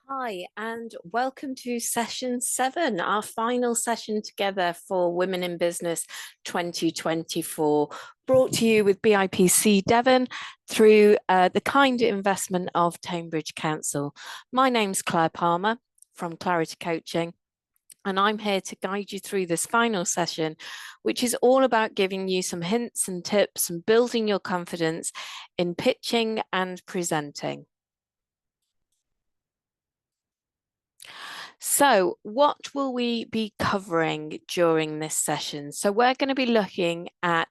Hi, and welcome to session 7, our final session together for Women in Business 2024, brought to you with BIPC Devon through the kind investment of Cambridge Council. My name's Clare Palmer from Clarity Coaching, and I'm here to guide you through this final session, which is all about giving you some hints and tips and building your confidence in pitching and presenting. So, what will we be covering during this session? So, we're going to be looking at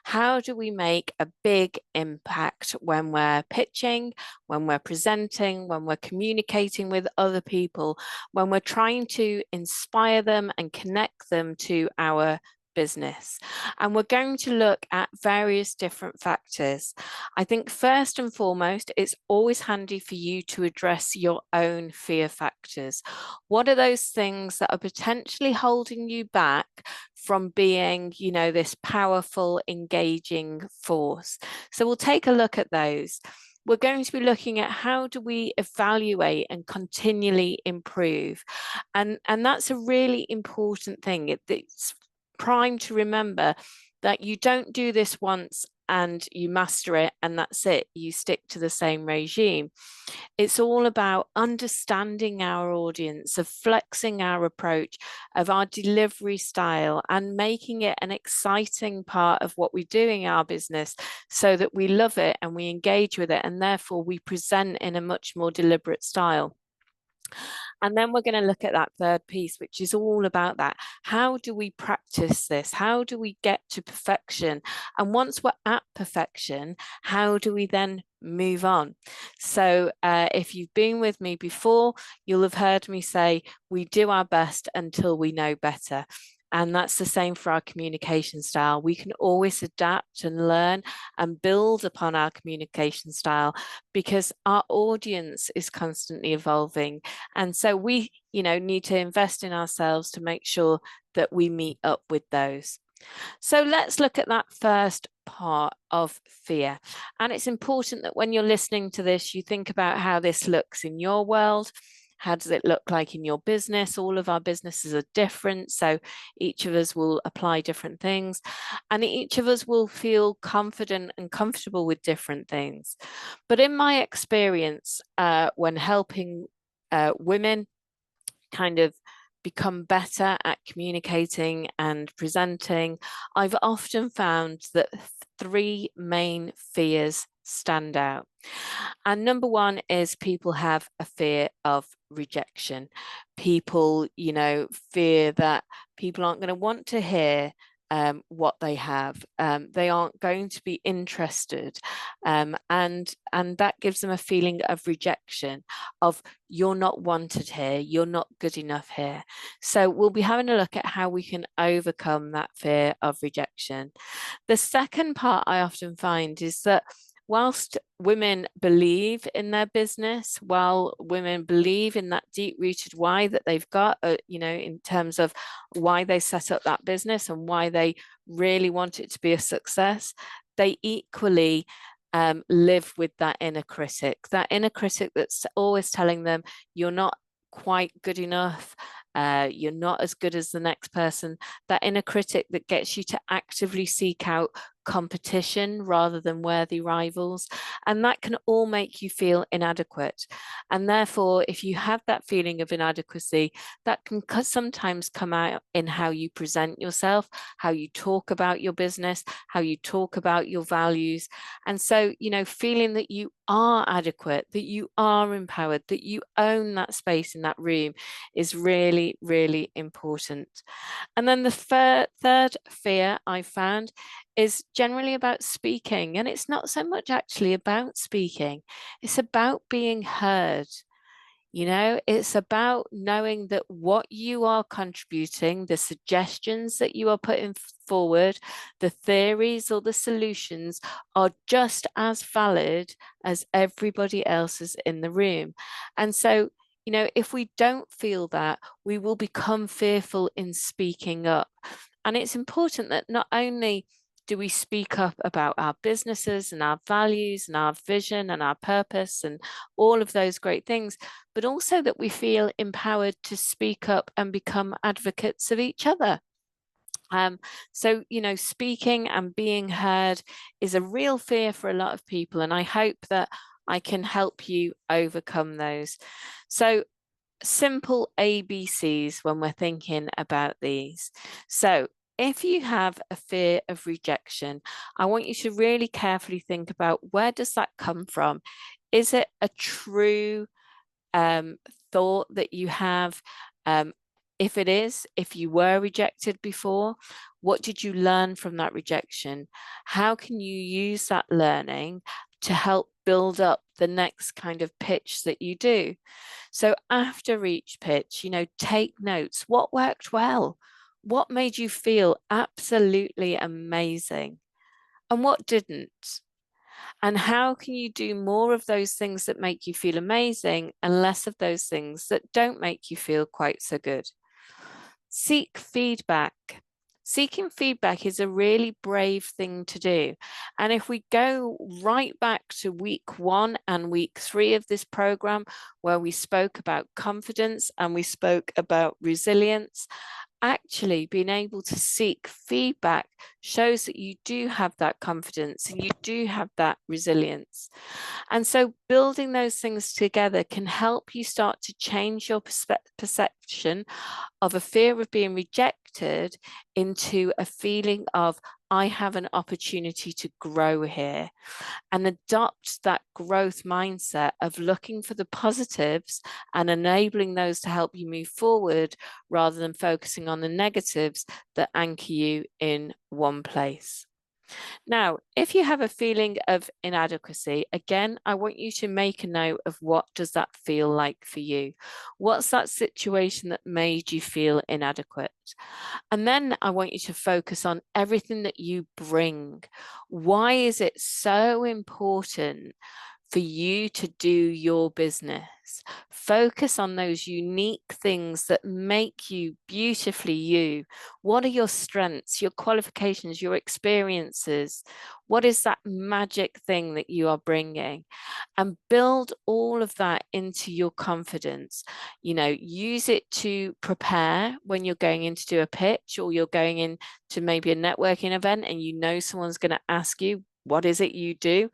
how do we make a big impact when we're pitching, when we're presenting, when we're communicating with other people, when we're trying to inspire them and connect them to our business. And we're going to look at various different factors. I think first and foremost, it's always handy for you to address your own fear factors. What are those things that are potentially holding you back from being, this powerful, engaging force? So we'll take a look at those. We're going to be looking at how do we evaluate and continually improve. And that's a really important thing. It's prime to remember that you don't do this once and you master it and that's it. You stick to the same regime. It's all about understanding our audience, of flexing our approach, of our delivery style, and making it an exciting part of what we do in our business so that we love it and we engage with it, and therefore we present in a much more deliberate style. And then we're going to look at that third piece, which is all about that. How do we practice this? How do we get to perfection? And once we're at perfection, how do we then move on? So if you've been with me before, you'll have heard me say, we do our best until we know better. And that's the same for our communication style. We can always adapt and learn and build upon our communication style because our audience is constantly evolving. And so we, need to invest in ourselves to make sure that we meet up with those. So let's look at that first part of fear. And it's important that when you're listening to this, you think about how this looks in your world. How does it look like in your business? All of our businesses are different. So each of us will apply different things and each of us will feel confident and comfortable with different things. But in my experience, when helping women kind of become better at communicating and presenting, I've often found that 3 main fears stand out. And number one is people have a fear of rejection. People, fear that people aren't going to want to hear what they have. They aren't going to be interested, and that gives them a feeling of rejection, of you're not wanted here, you're not good enough here. So we'll be having a look at how we can overcome that fear of rejection. The second part I often find is that whilst women believe in their business, while women believe in that deep-rooted why that they've got, in terms of why they set up that business and why they really want it to be a success, they equally live with that inner critic that's always telling them you're not quite good enough. You're not as good as the next person. That inner critic that gets you to actively seek out competition rather than worthy rivals. And that can all make you feel inadequate. And therefore, if you have that feeling of inadequacy, that can sometimes come out in how you present yourself, how you talk about your business, how you talk about your values. And so, feeling that you are adequate, that you are empowered, that you own that space in that room is really, really important. And then the third fear I found is generally about speaking. And it's not so much actually about speaking, it's about being heard. It's about knowing that what you are contributing, the suggestions that you are putting forward, the theories or the solutions are just as valid as everybody else's in the room. And so, if we don't feel that, we will become fearful in speaking up. And it's important that not only Do we speak up about our businesses and our values and our vision and our purpose and all of those great things, but also that we feel empowered to speak up and become advocates of each other? So, speaking and being heard is a real fear for a lot of people, and I hope that I can help you overcome those. So, simple ABCs when we're thinking about these. So, if you have a fear of rejection, I want you to really carefully think about, where does that come from? Is it a true um, thought that you have? Um, if it is, if you were rejected before, what did you learn from that rejection? How can you use that learning to help build up the next kind of pitch that you do? So after each pitch, take notes. What worked well? What made you feel absolutely amazing? And what didn't? And how can you do more of those things that make you feel amazing and less of those things that don't make you feel quite so good? Seek feedback. Seeking feedback is a really brave thing to do. And if we go right back to week 1 and week 3 of this program, where we spoke about confidence and we spoke about resilience, actually being able to seek feedback shows that you do have that confidence and you do have that resilience. And so building those things together can help you start to change your perception of a fear of being rejected into a feeling of, I have an opportunity to grow here, and adopt that growth mindset of looking for the positives and enabling those to help you move forward, rather than focusing on the negatives that anchor you in one place. Now, if you have a feeling of inadequacy, again, I want you to make a note of, what does that feel like for you? What's that situation that made you feel inadequate? And then I want you to focus on everything that you bring. Why is it so important for you to do your business? Focus on those unique things that make you beautifully you. What are your strengths, your qualifications, your experiences? What is that magic thing that you are bringing? And build all of that into your confidence. Use it to prepare when you're going in to do a pitch, or you're going in to maybe a networking event and someone's going to ask you, what is it you do?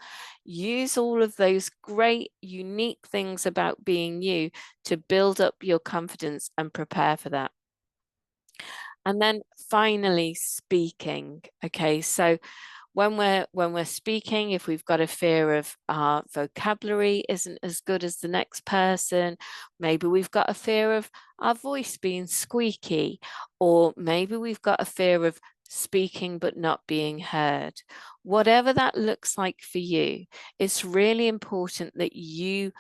Use all of those great, unique things about being you to build up your confidence and prepare for that. And then finally, speaking. Okay, so when we're speaking, if we've got a fear of our vocabulary isn't as good as the next person, maybe we've got a fear of our voice being squeaky, or maybe we've got a fear of speaking but not being heard. Whatever that looks like for you, it's really important that you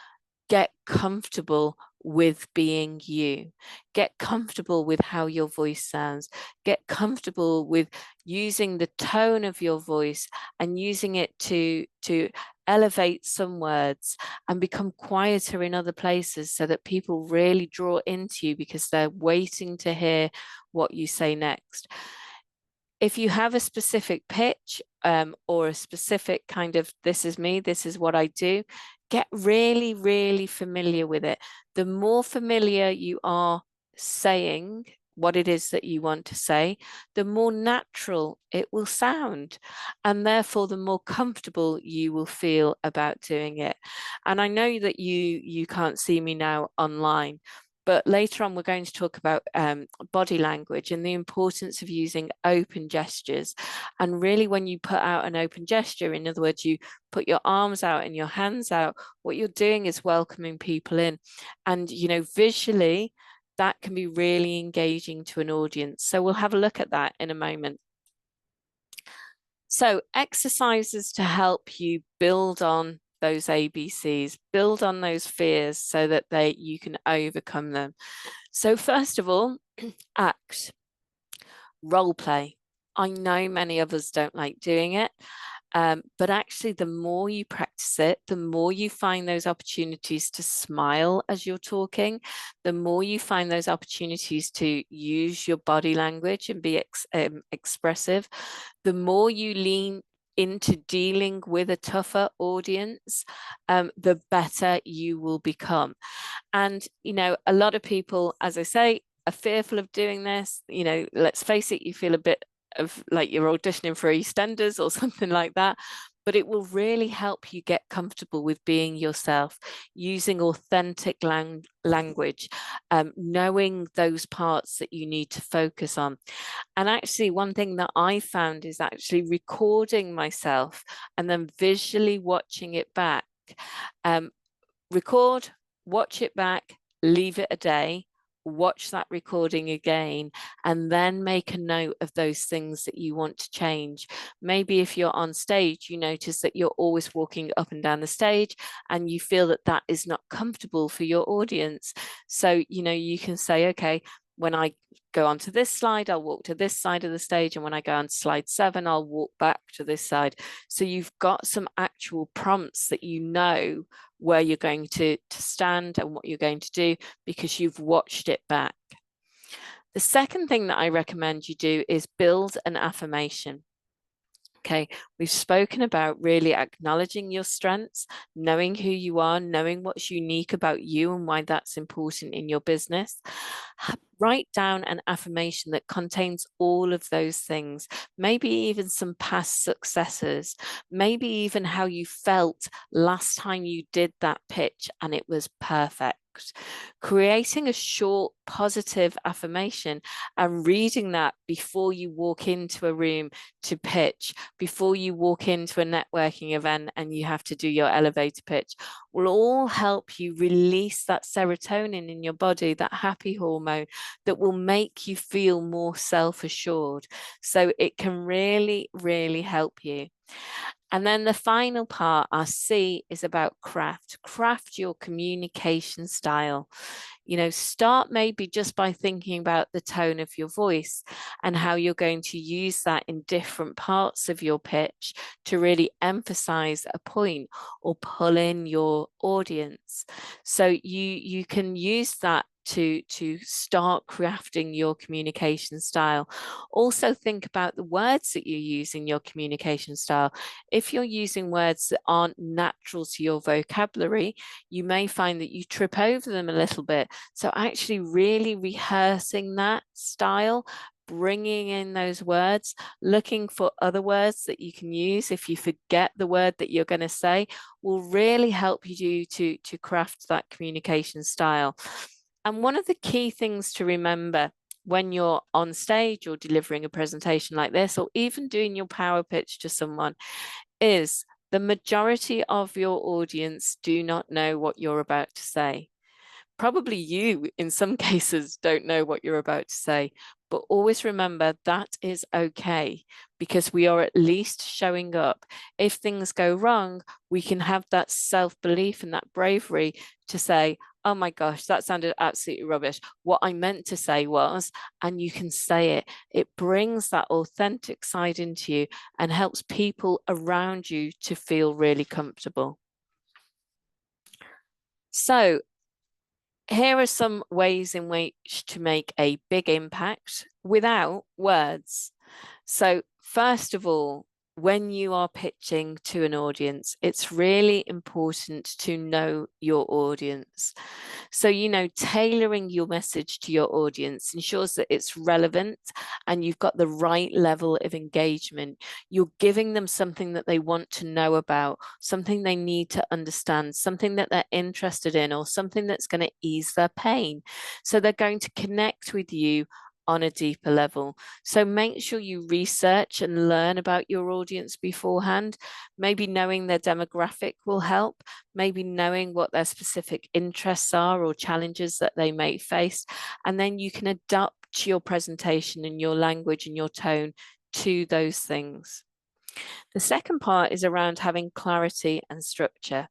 get comfortable with being you. Get comfortable with how your voice sounds. Get comfortable with using the tone of your voice and using it to elevate some words and become quieter in other places, so that people really draw into you because they're waiting to hear what you say next. If you have a specific pitch or a specific kind of, this is me, this is what I do, get really, really familiar with it. The more familiar you are saying what it is that you want to say, the more natural it will sound, and therefore the more comfortable you will feel about doing it. And I know that you can't see me now online, but later on, we're going to talk about body language and the importance of using open gestures. And really, when you put out an open gesture, in other words, you put your arms out and your hands out, what you're doing is welcoming people in. And, visually, that can be really engaging to an audience. So we'll have a look at that in a moment. So exercises to help you build on those ABCs, build on those fears so that you can overcome them. So first of all, act, role play. I know many of us don't like doing it. But actually, the more you practice it, the more you find those opportunities to smile as you're talking, the more you find those opportunities to use your body language and be expressive, the more you lean into dealing with a tougher audience, the better you will become. And, a lot of people, as I say, are fearful of doing this. Let's face it, you feel a bit of like you're auditioning for EastEnders or something like that. But it will really help you get comfortable with being yourself, using authentic language, knowing those parts that you need to focus on. And actually, one thing that I found is actually recording myself and then visually watching it back. Record, watch it back, leave it a day, watch that recording again, and then make a note of those things that you want to change. Maybe if you're on stage, you notice that you're always walking up and down the stage and you feel that that is not comfortable for your audience. So, you can say, okay, when I go onto this slide, I'll walk to this side of the stage. And when I go on slide 7, I'll walk back to this side. So you've got some actual prompts that where you're going to stand and what you're going to do because you've watched it back. The second thing that I recommend you do is build an affirmation. Okay, we've spoken about really acknowledging your strengths, knowing who you are, knowing what's unique about you and why that's important in your business. Write down an affirmation that contains all of those things, maybe even some past successes, maybe even how you felt last time you did that pitch and it was perfect. Creating a short positive affirmation and reading that before you walk into a room to pitch, before you walk into a networking event and you have to do your elevator pitch, will all help you release that serotonin in your body, that happy hormone that will make you feel more self-assured. So it can really, really help you. And then the final part, our C, is about craft. Craft your communication style. Start maybe just by thinking about the tone of your voice and how you're going to use that in different parts of your pitch to really emphasize a point or pull in your audience. So you can use that to start crafting your communication style. Also think about the words that you use in your communication style. If you're using words that aren't natural to your vocabulary, you may find that you trip over them a little bit. So actually really rehearsing that style, bringing in those words, looking for other words that you can use if you forget the word that you're going to say, will really help you to craft that communication style. And one of the key things to remember when you're on stage or delivering a presentation like this, or even doing your power pitch to someone, is the majority of your audience do not know what you're about to say. Probably you, in some cases, don't know what you're about to say, but always remember that is okay because we are at least showing up. If things go wrong, we can have that self-belief and that bravery to say, oh my gosh, that sounded absolutely rubbish. What I meant to say was, and you can say it. It brings that authentic side into you and helps people around you to feel really comfortable. So here are some ways in which to make a big impact without words. So first of all, when you are pitching to an audience, it's really important to know your audience. So, tailoring your message to your audience ensures that it's relevant and you've got the right level of engagement. You're giving them something that they want to know about, something they need to understand, something that they're interested in, or something that's going to ease their pain. So they're going to connect with you on a deeper level. So make sure you research and learn about your audience beforehand. Maybe knowing their demographic will help. Maybe knowing what their specific interests are or challenges that they may face. And then you can adapt your presentation and your language and your tone to those things. The second part is around having clarity and structure.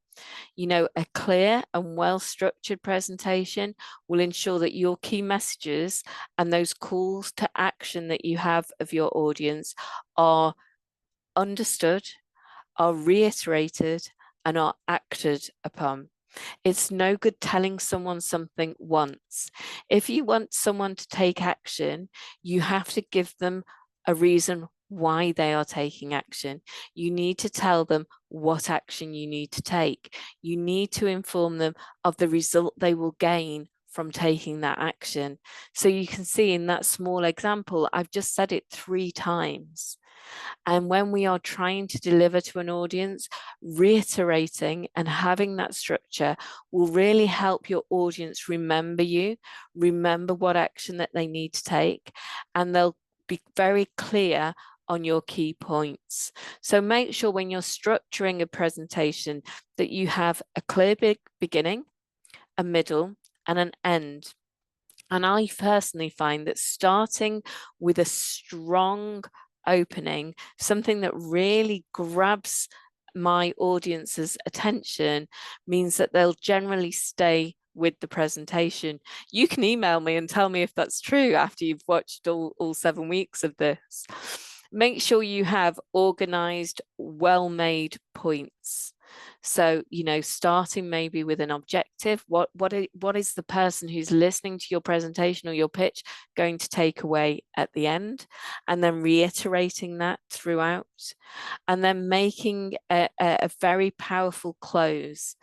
A clear and well-structured presentation will ensure that your key messages and those calls to action that you have of your audience are understood, are reiterated and are acted upon. It's no good telling someone something once. If you want someone to take action, you have to give them a reason why they are taking action. You need to tell them what action you need to take. You need to inform them of the result they will gain from taking that action. So you can see in that small example, I've just said it 3 times. And when we are trying to deliver to an audience, reiterating and having that structure will really help your audience remember you, remember what action that they need to take, and they'll be very clear on your key points. So make sure when you're structuring a presentation that you have a clear beginning, a middle, and an end. And I personally find that starting with a strong opening, something that really grabs my audience's attention, means that they'll generally stay with the presentation. You can email me and tell me if that's true after you've watched all 7 weeks of this. Make sure you have organized, well-made points. So, starting maybe with an objective, what is the person who's listening to your presentation or your pitch going to take away at the end, and then reiterating that throughout, and then making a very powerful close.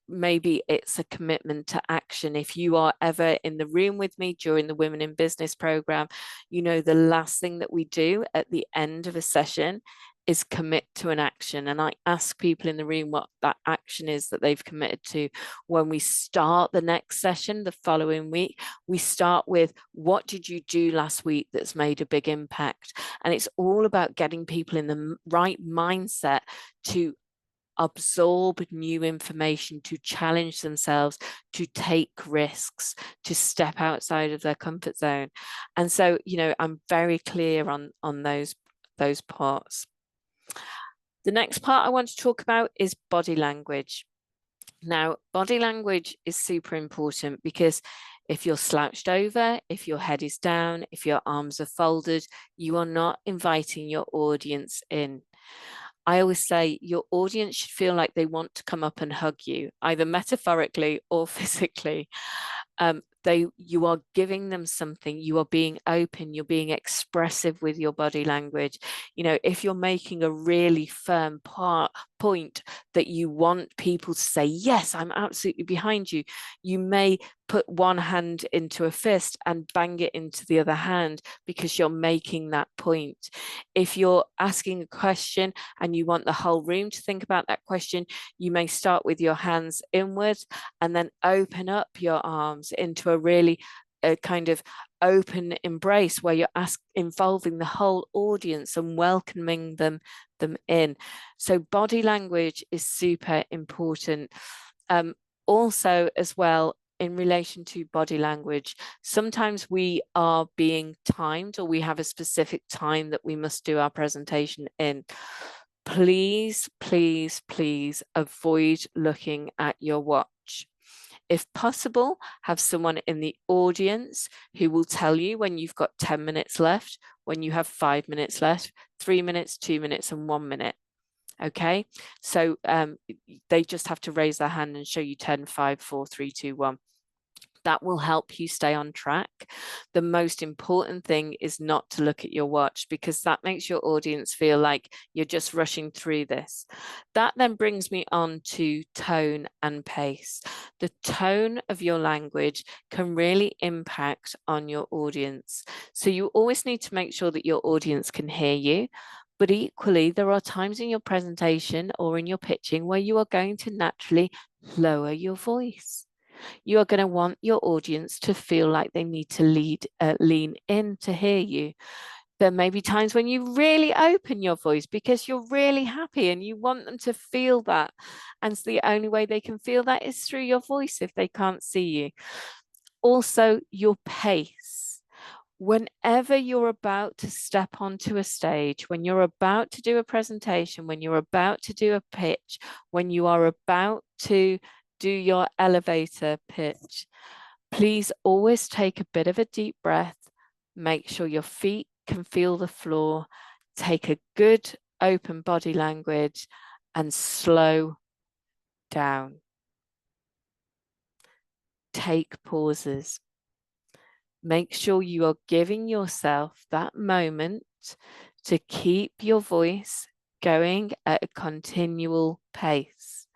Maybe it's a commitment to action. If you are ever in the room with me during the Women in Business program, the last thing that we do at the end of a session is commit to an action. And I ask people in the room what that action is that they've committed to. When we start the next session the following week, we start with, what did you do last week that's made a big impact? And it's all about getting people in the right mindset to absorb new information, to challenge themselves, to take risks, to step outside of their comfort zone. And so, I'm very clear on those parts. The next part I want to talk about is body language. Now, body language is super important because if you're slouched over, if your head is down, if your arms are folded, you are not inviting your audience in. I always say your audience should feel like they want to come up and hug you, either metaphorically or physically. You are giving them something, you are being open, you're being expressive with your body language. If you're making a really firm point that you want people to say, yes, I'm absolutely behind you, you may put one hand into a fist and bang it into the other hand because you're making that point. If you're asking a question and you want the whole room to think about that question, you may start with your hands inwards and then open up your arms into a really kind of open embrace where you're involving the whole audience and welcoming them in. So body language is super important. Also, as well, in relation to body language, sometimes we are being timed, or we have a specific time that we must do our presentation in. Please, please, please avoid looking at your watch. If possible, have someone in the audience who will tell you when you've got 10 minutes left, when you have 5 minutes left, 3 minutes, 2 minutes, and 1 minute. Okay, so they just have to raise their hand and show you 10, 5, 4, 3, 2, 1. That will help you stay on track. The most important thing is not to look at your watch, because that makes your audience feel like you're just rushing through this. That then brings me on to tone and pace. The tone of your language can really impact on your audience. So you always need to make sure that your audience can hear you. But equally, there are times in your presentation or in your pitching where you are going to naturally lower your voice. You are going to want your audience to feel like they need to lean in to hear you. There may be times when you really open your voice because you're really happy and you want them to feel that. And so the only way they can feel that is through your voice if they can't see you. Also, your pace. Whenever you're about to step onto a stage, when you're about to do a presentation, when you're about to do a pitch, when you are about to do your elevator pitch, please always take a bit of a deep breath. Make sure your feet can feel the floor. Take a good open body language, and slow down. Take pauses. Make sure you are giving yourself that moment to keep your voice going at a continual pace.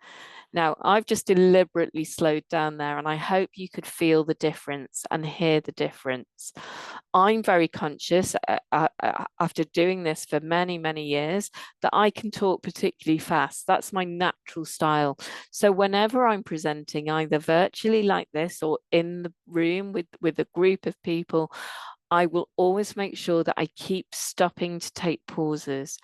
Now, I've just deliberately slowed down there, and I hope you could feel the difference and hear the difference. I'm very conscious after doing this for many, many years that I can talk particularly fast. That's my natural style. So whenever I'm presenting, either virtually like this or in the room with a group of people, I will always make sure that I keep stopping to take pauses.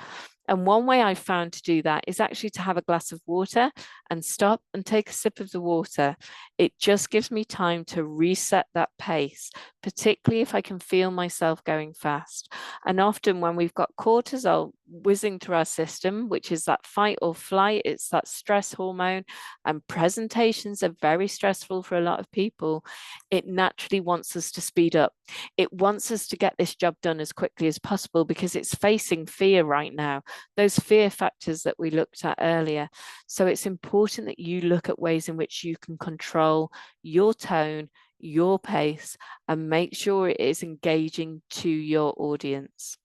And one way I've found to do that is actually to have a glass of water and stop and take a sip of the water. It just gives me time to reset that pace, particularly if I can feel myself going fast. And often when we've got cortisol whizzing through our system, which is that fight or flight, it's that stress hormone, and presentations are very stressful for a lot of people, it naturally wants us to speed up. It wants us to get this job done as quickly as possible because it's facing fear right now, those fear factors that we looked at earlier. So it's important that you look at ways in which you can control your tone, your pace, and make sure it is engaging to your audience.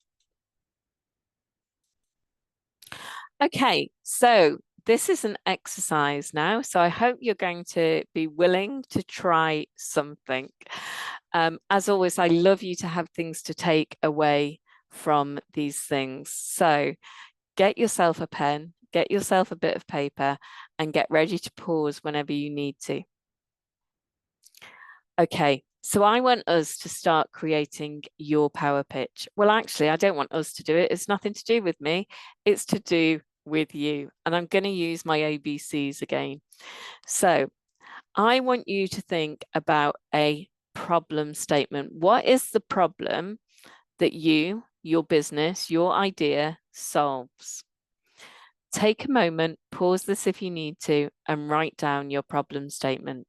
Okay, so this is an exercise now, so I hope you're going to be willing to try something. As always, I love you to have things to take away from these things. So get yourself a pen, get yourself a bit of paper, and get ready to pause whenever you need to. Okay, so I want us to start creating your power pitch. Well, actually, I don't want us to do it. It's nothing to do with me. It's to do with you. And I'm going to use my ABCs again. So I want you to think about a problem statement. What is the problem that you, your business, your idea solves? Take a moment, pause this if you need to, and write down your problem statement.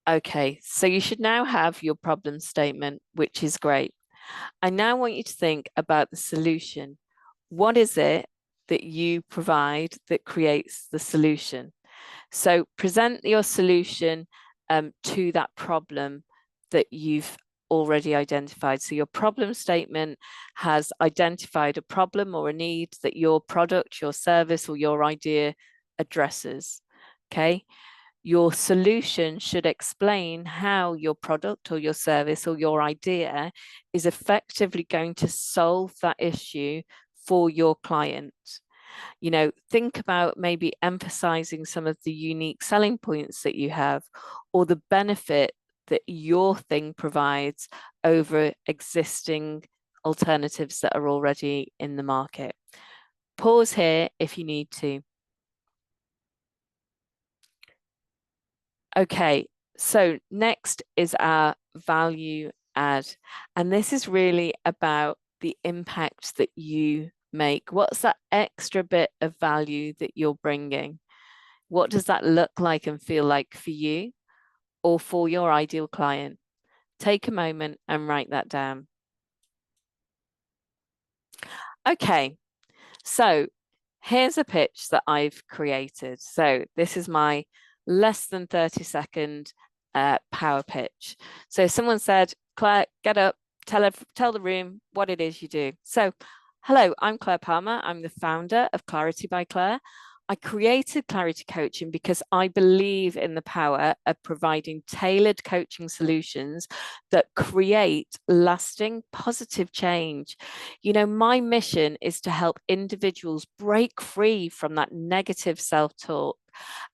Okay, so you should now have your problem statement, which is great. I now want you to think about the solution. What is it that you provide that creates the solution? So present your solution to that problem that you've already identified. So your problem statement has identified a problem or a need that your product, your service, or your idea addresses. Okay. Your solution should explain how your product or your service or your idea is effectively going to solve that issue for your client. You know, think about maybe emphasizing some of the unique selling points that you have or the benefit that your thing provides over existing alternatives that are already in the market. Pause here if you need to. Okay, so next is our value add. And this is really about the impact that you make. What's that extra bit of value that you're bringing? What does that look like and feel like for you or for your ideal client? Take a moment and write that down. Okay, so here's a pitch that I've created. So this is my less than 30-second power pitch. So someone said, Claire, get up, tell the room what it is you do. So hello, I'm Claire Palmer. I'm the founder of Clarity by Clare. I created Clarity Coaching because I believe in the power of providing tailored coaching solutions that create lasting positive change. You know, my mission is to help individuals break free from that negative self-talk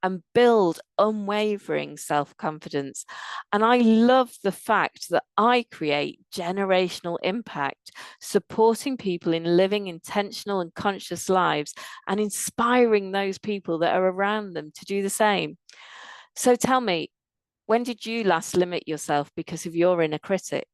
and build unwavering self-confidence. And I love the fact that I create generational impact, supporting people in living intentional and conscious lives and inspiring those people that are around them to do the same. So tell me, when did you last limit yourself because of your inner critic?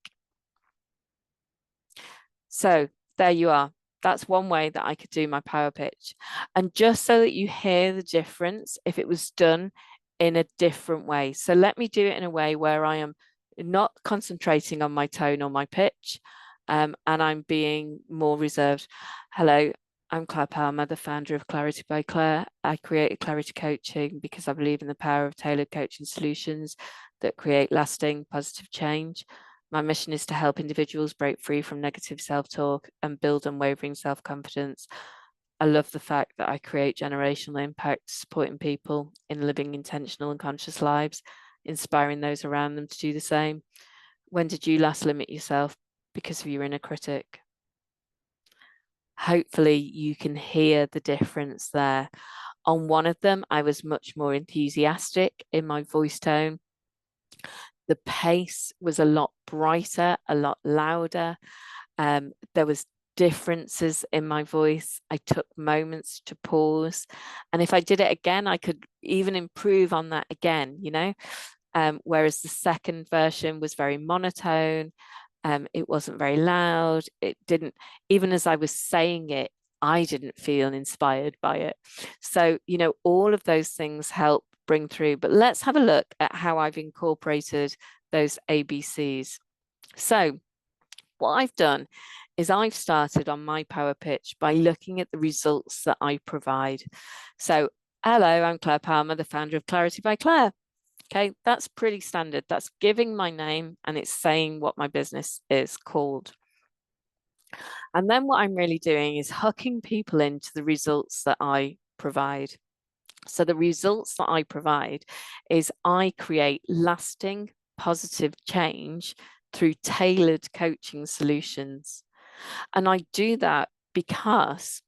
So there you are. That's one way that I could do my power pitch. And just so that you hear the difference, if it was done in a different way. So let me do it in a way where I am not concentrating on my tone or my pitch, and I'm being more reserved. Hello, I'm Clare Palmer, the founder of Clarity by Clare. I created Clarity Coaching because I believe in the power of tailored coaching solutions that create lasting positive change. My mission is to help individuals break free from negative self-talk and build unwavering self-confidence. I love the fact that I create generational impact, supporting people in living intentional and conscious lives, inspiring those around them to do the same. When did you last limit yourself because of your inner critic? Hopefully you can hear the difference there. On one of them, I was much more enthusiastic in my voice tone. The pace was a lot brighter, a lot louder. There was differences in my voice. I took moments to pause. And if I did it again, I could even improve on that again, you know? Whereas the second version was very monotone. It wasn't very loud. It didn't, even as I was saying it, I didn't feel inspired by it. So, you know, all of those things help bring through. But let's have a look at how I've incorporated those ABCs. So, what I've done is I've started on my power pitch by looking at the results that I provide. So, hello, I'm Clare Palmer, the founder of Clarity by Clare. Okay, that's pretty standard. That's giving my name and it's saying what my business is called. And then what I'm really doing is hooking people into the results that I provide. So the results that I provide is I create lasting positive change through tailored coaching solutions. And I do that because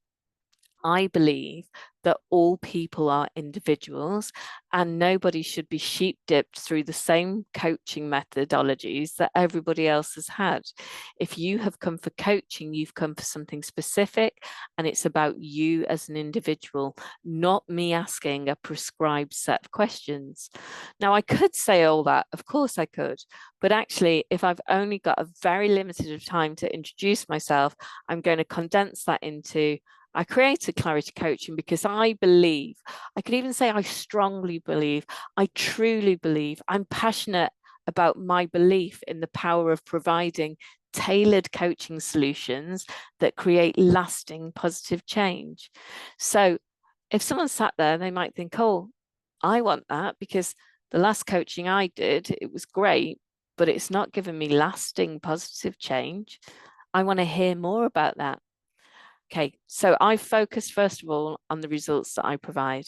I believe that all people are individuals and nobody should be sheep dipped through the same coaching methodologies that everybody else has had. If you have come for coaching, you've come for something specific and it's about you as an individual, not me asking a prescribed set of questions. Now, I could say all that, of course I could, but actually, if I've only got a very limited time to introduce myself, I'm going to condense that into I created Clarity Coaching because I believe, I could even say I strongly believe, I truly believe, I'm passionate about my belief in the power of providing tailored coaching solutions that create lasting positive change. So if someone sat there, they might think, oh, I want that because the last coaching I did, it was great, but it's not given me lasting positive change. I want to hear more about that. Okay, so I focus first of all on the results that I provide.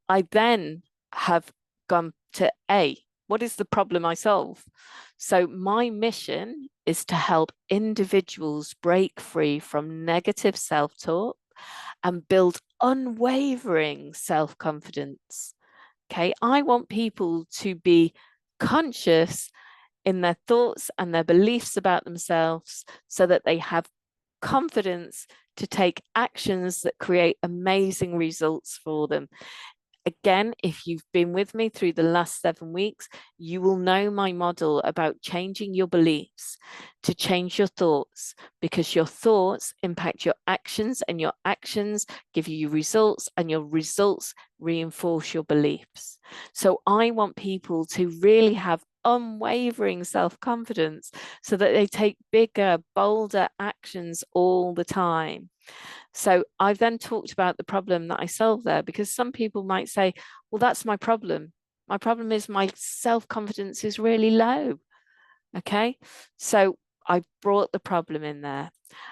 I then have gone to A, what is the problem I solve? So my mission is to help individuals break free from negative self-talk and build unwavering self-confidence. Okay, I want people to be conscious in their thoughts and their beliefs about themselves so that they have confidence to take actions that create amazing results for them. Again, if you've been with me through the last 7 weeks, you will know my model about changing your beliefs to change your thoughts, because your thoughts impact your actions and your actions give you results and your results reinforce your beliefs. So I want people to really have unwavering self-confidence so that they take bigger, bolder actions all the time. So I've then talked about the problem that I solve there, because some people might say, well, that's my problem. My problem is my self-confidence is really low. Okay. So I brought the problem in there.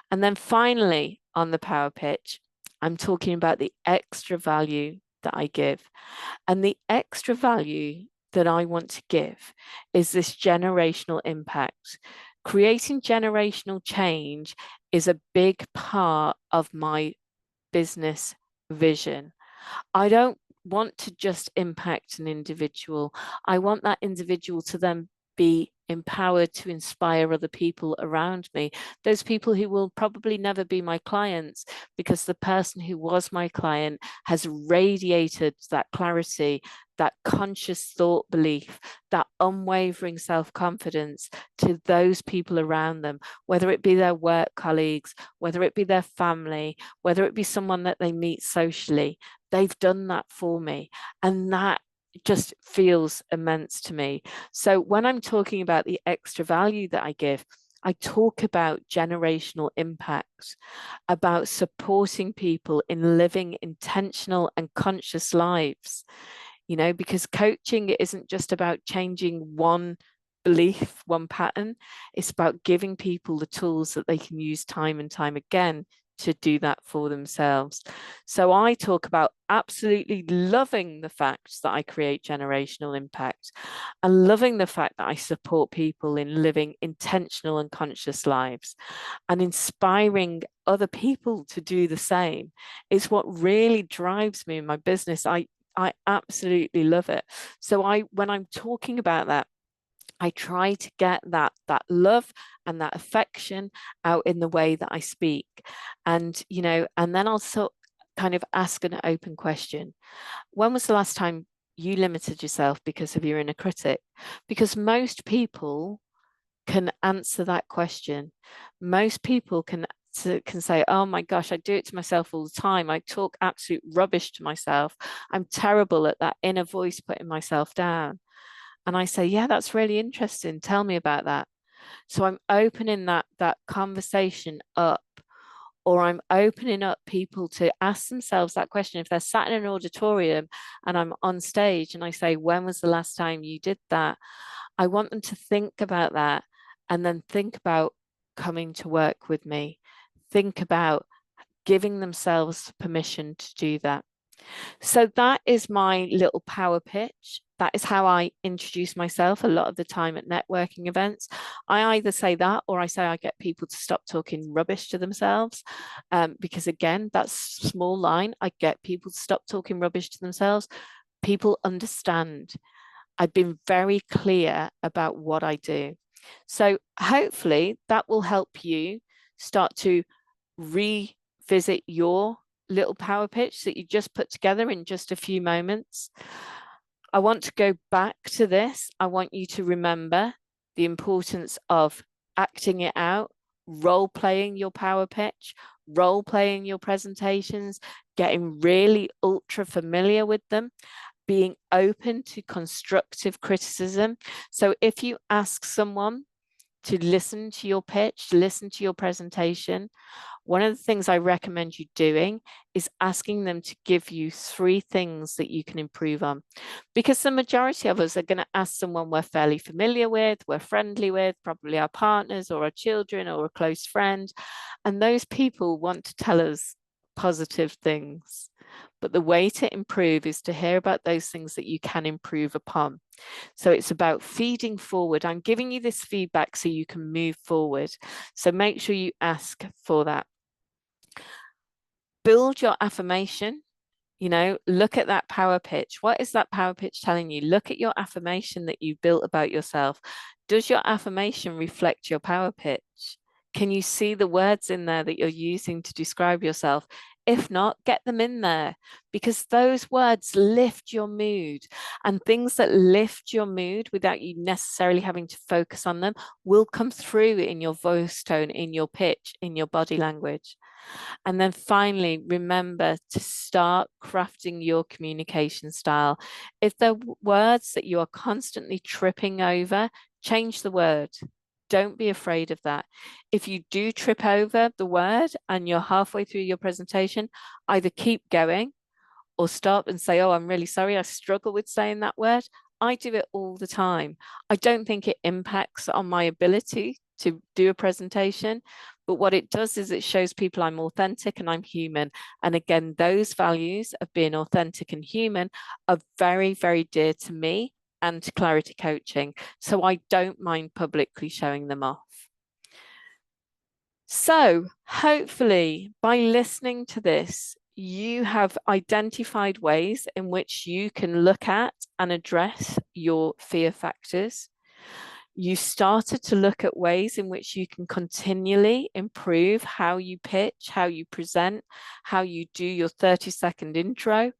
And then finally, on the power pitch, I'm talking about the extra value that I give. And the extra value that I want to give is this generational impact. Creating generational change is a big part of my business vision. I don't want to just impact an individual. I want that individual to then be empowered to inspire other people around me, those people who will probably never be my clients, because the person who was my client has radiated that clarity, that conscious thought belief, that unwavering self-confidence to those people around them, whether it be their work colleagues, whether it be their family, whether it be someone that they meet socially. They've done that for me. And that just feels immense to me. So when I'm talking about the extra value that I give, I talk about generational impact, about supporting people in living intentional and conscious lives, because coaching isn't just about changing one belief, one pattern. It's about giving people the tools that they can use time and time again to do that for themselves. So I talk about absolutely loving the fact that I create generational impact and loving the fact that I support people in living intentional and conscious lives and inspiring other people to do the same. It's what really drives me in my business. I absolutely love it. So when I'm talking about that, I try to get that love and that affection out in the way that I speak. And, and then I'll kind of ask an open question. When was the last time you limited yourself because of your inner critic? Because most people can answer that question. Most people can say, oh my gosh, I do it to myself all the time. I talk absolute rubbish to myself. I'm terrible at that inner voice putting myself down. And I say, yeah, that's really interesting. Tell me about that. So I'm opening that conversation up, or I'm opening up people to ask themselves that question. If they're sat in an auditorium and I'm on stage and I say, when was the last time you did that? I want them to think about that and then think about coming to work with me. Think about giving themselves permission to do that. So that is my little power pitch. That is how I introduce myself a lot of the time at networking events. I either say that or I say I get people to stop talking rubbish to themselves. Because again, that's small line. I get people to stop talking rubbish to themselves. People understand. I've been very clear about what I do. So hopefully that will help you start to revisit your little power pitch that you just put together in just a few moments. I want to go back to this. I want you to remember the importance of acting it out, role playing your power pitch, role playing your presentations, getting really ultra familiar with them, being open to constructive criticism. So if you ask someone to listen to your pitch, to listen to your presentation, one of the things I recommend you doing is asking them to give you 3 things that you can improve on. Because the majority of us are going to ask someone we're fairly familiar with, we're friendly with, probably our partners or our children or a close friend. And those people want to tell us positive things. But the way to improve is to hear about those things that you can improve upon. So it's about feeding forward. I'm giving you this feedback so you can move forward. So make sure you ask for that. Build your affirmation. Look at that power pitch. What is that power pitch telling you? Look at your affirmation that you built about yourself. Does your affirmation reflect your power pitch? Can you see the words in there that you're using to describe yourself? If not, get them in there, because those words lift your mood, and things that lift your mood without you necessarily having to focus on them will come through in your voice tone, in your pitch, in your body language. And then finally, remember to start crafting your communication style. If there are words that you are constantly tripping over, change the word. Don't be afraid of that. If you do trip over the word and you're halfway through your presentation, either keep going or stop and say, oh, I'm really sorry, I struggle with saying that word. I do it all the time. I don't think it impacts on my ability to do a presentation, but what it does is it shows people I'm authentic and I'm human. And again, those values of being authentic and human are very, very dear to me and to Clarity Coaching. So I don't mind publicly showing them off. So hopefully by listening to this, you have identified ways in which you can look at and address your fear factors. You started to look at ways in which you can continually improve how you pitch, how you present, how you do your 30-second intro.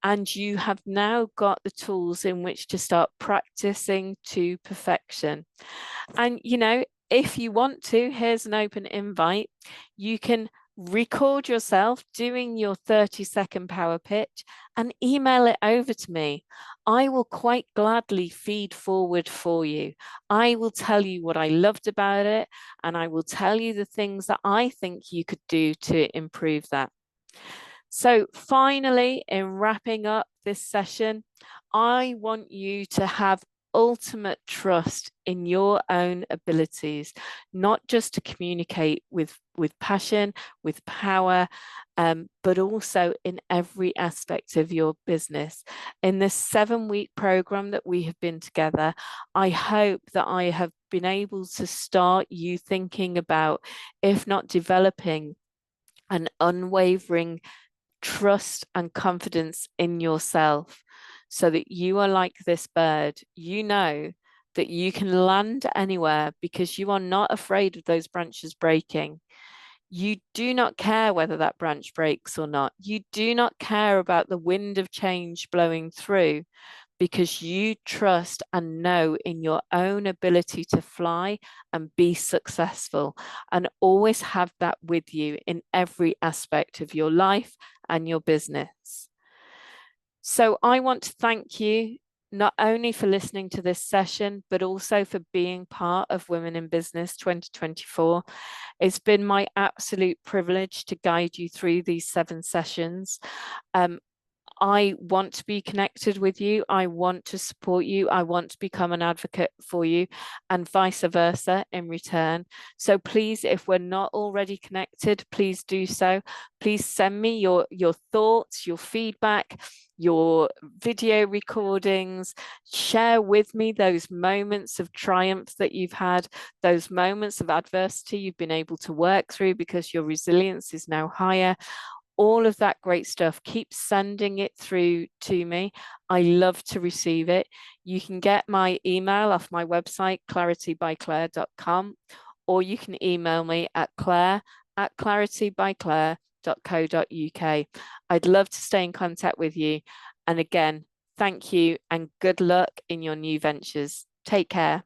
And you have now got the tools in which to start practicing to perfection. And, if you want to, here's an open invite. You can record yourself doing your 30-second power pitch and email it over to me. I will quite gladly feed forward for you. I will tell you what I loved about it, and I will tell you the things that I think you could do to improve that. So finally, in wrapping up this session, I want you to have ultimate trust in your own abilities, not just to communicate with passion, with power, but also in every aspect of your business. In this 7-week program that we have been together, I hope that I have been able to start you thinking about, if not developing, an unwavering trust and confidence in yourself, so that you are like this bird. You know that you can land anywhere because you are not afraid of those branches breaking. You do not care whether that branch breaks or not. You do not care about the wind of change blowing through, because you trust and know in your own ability to fly and be successful, and always have that with you in every aspect of your life and your business. So I want to thank you not only for listening to this session, but also for being part of Women in Business 2024. It's been my absolute privilege to guide you through these 7 sessions. I want to be connected with you. I want to support you. I want to become an advocate for you, and vice versa in return. So please, if we're not already connected, please do so. Please send me your thoughts, your feedback, your video recordings. Share with me those moments of triumph that you've had, those moments of adversity you've been able to work through because your resilience is now higher. All of that great stuff. Keep sending it through to me. I love to receive it. You can get my email off my website, claritybyclare.com, or you can email me at clare@claritybyclare.co.uk. I'd love to stay in contact with you. And again, thank you and good luck in your new ventures. Take care.